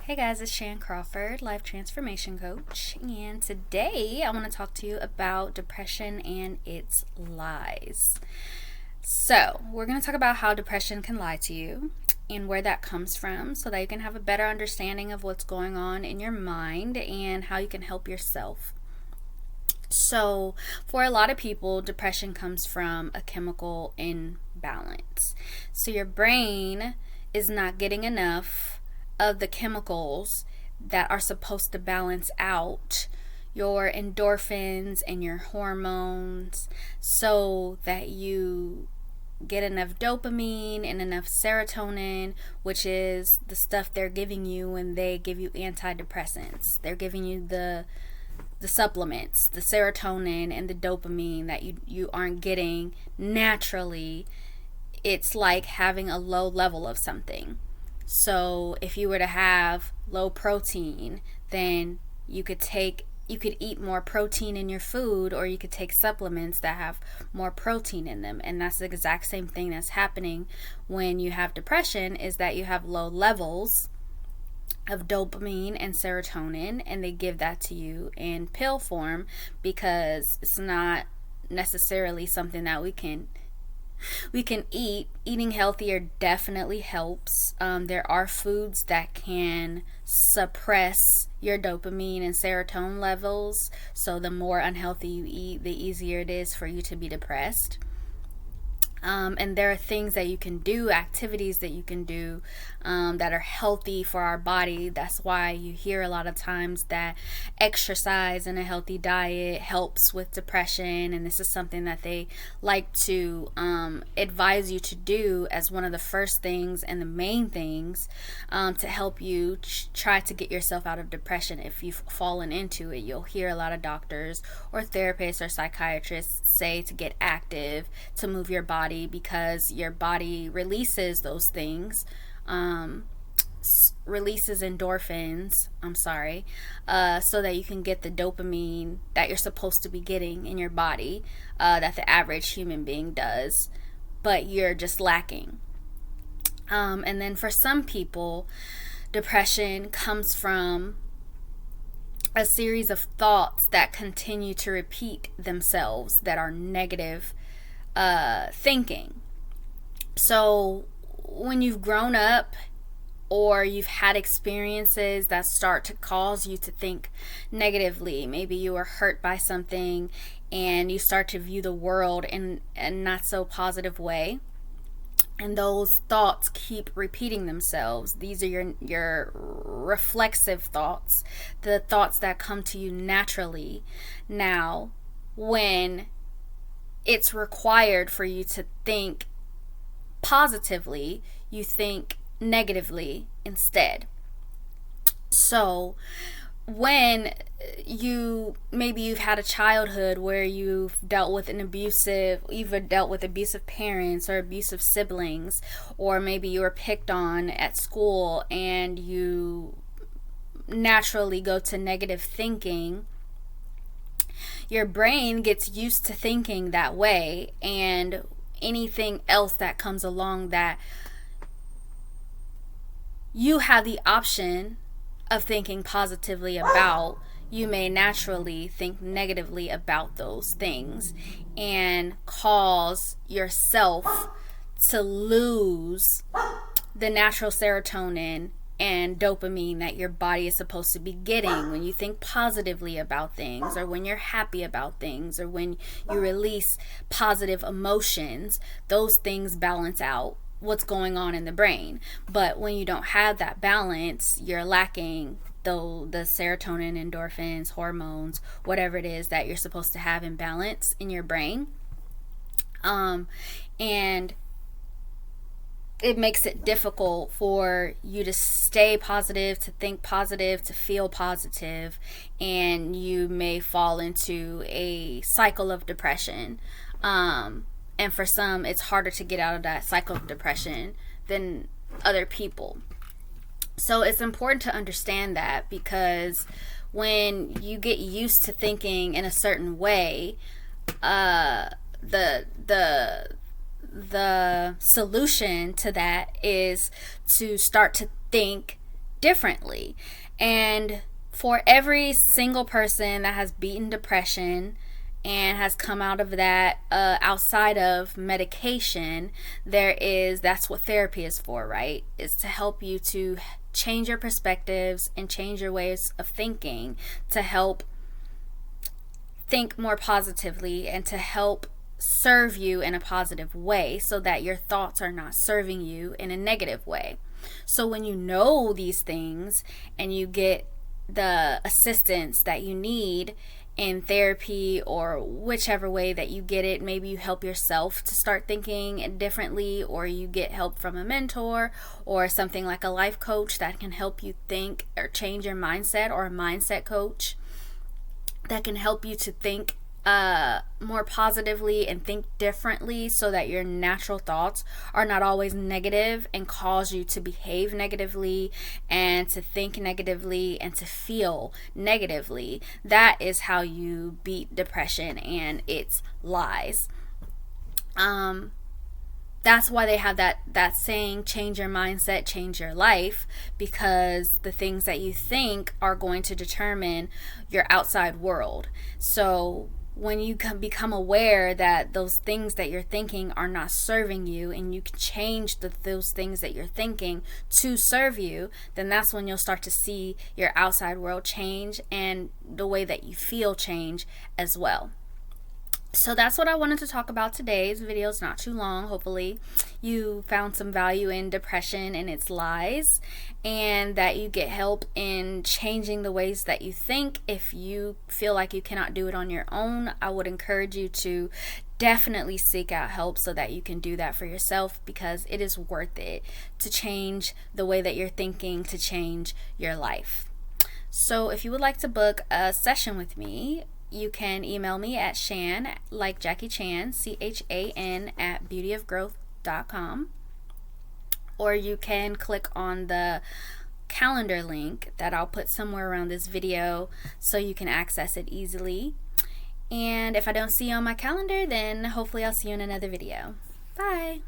Hey guys, it's Crawford, life transformation coach, and today I want to talk to you about depression and its lies. So, we're going to talk about how depression can lie to you and where that comes from so that you can have a better understanding of what's going on in your mind and how you can help yourself. So, for a lot of people, depression comes from a chemical imbalance. So, your brain is not getting enough of the chemicals that are supposed to balance out your endorphins and your hormones so that you get enough dopamine and enough serotonin, which is the stuff they're giving you when they give you antidepressants. They're giving you the supplements, the serotonin and the dopamine that you aren't getting naturally. It's like having a low level of something. So if you were to have low protein, then you could eat more protein in your food, or you could take supplements that have more protein in them. And that's the exact same thing that's happening when you have depression, is that you have low levels of dopamine and serotonin, and they give that to you in pill form because it's not necessarily something that we can eat. Eating healthier definitely helps. There are foods that can suppress your dopamine and serotonin levels, so the more unhealthy you eat, the easier it is for you to be depressed. And there are things that you can do, activities that you can do that are healthy for our body. That's why you hear a lot of times that exercise and a healthy diet helps with depression. And this is something that they like to advise you to do as one of the first things and the main things to help you try to get yourself out of depression. If you've fallen into it, you'll hear a lot of doctors or therapists or psychiatrists say to get active, to move your body, because your body releases those things, releases endorphins, so that you can get the dopamine that you're supposed to be getting in your body, that the average human being does, but you're just lacking. And then for some people, depression comes from a series of thoughts that continue to repeat themselves that are negative thinking. So when you've grown up or you've had experiences that start to cause you to think negatively, maybe you were hurt by something and you start to view the world in a not so positive way, and those thoughts keep repeating themselves. These are your reflexive thoughts, the thoughts that come to you naturally. Now, when it's required for you to think positively, you think negatively instead. So when you've had a childhood where you've dealt with abusive parents or abusive siblings, or maybe you were picked on at school and you naturally go to negative thinking, your brain gets used to thinking that way, and anything else that comes along that you have the option of thinking positively about, you may naturally think negatively about those things and cause yourself to lose the natural serotonin and dopamine that your body is supposed to be getting when you think positively about things, or when you're happy about things, or when you release positive emotions. Those things balance out what's going on in the brain. But when you don't have that balance, you're lacking the serotonin, endorphins, hormones, whatever it is that you're supposed to have in balance in your brain. And it makes it difficult for you to stay positive, to think positive, to feel positive, and you may fall into a cycle of depression. And for some, it's harder to get out of that cycle of depression than other people. So it's important to understand that, because when you get used to thinking in a certain way, the solution to that is to start to think differently. And for every single person that has beaten depression and has come out of that outside of medication, that's what therapy is for, right? It's to help you to change your perspectives and change your ways of thinking, to help think more positively and to help serve you in a positive way so that your thoughts are not serving you in a negative way. So when you know these things and you get the assistance that you need in therapy or whichever way that you get it, maybe you help yourself to start thinking differently, or you get help from a mentor or something like a life coach that can help you think or change your mindset, or a mindset coach that can help you to think more positively and think differently so that your natural thoughts are not always negative and cause you to behave negatively and to think negatively and to feel negatively. That is how you beat depression and its lies. That's why they have that saying, change your mindset, change your life, because the things that you think are going to determine your outside world. So when you become aware that those things that you're thinking are not serving you, and you can change those things that you're thinking to serve you, then that's when you'll start to see your outside world change and the way that you feel change as well. So that's what I wanted to talk about today. This video is not too long. Hopefully you found some value in depression and its lies, and that you get help in changing the ways that you think. If you feel like you cannot do it on your own, I would encourage you to definitely seek out help so that you can do that for yourself, because it is worth it to change the way that you're thinking, to change your life. So if you would like to book a session with me, you can email me at Shan, like Jackie Chan, CHAN, at beautyofgrowth.com. Or you can click on the calendar link that I'll put somewhere around this video so you can access it easily. And if I don't see you on my calendar, then hopefully I'll see you in another video. Bye!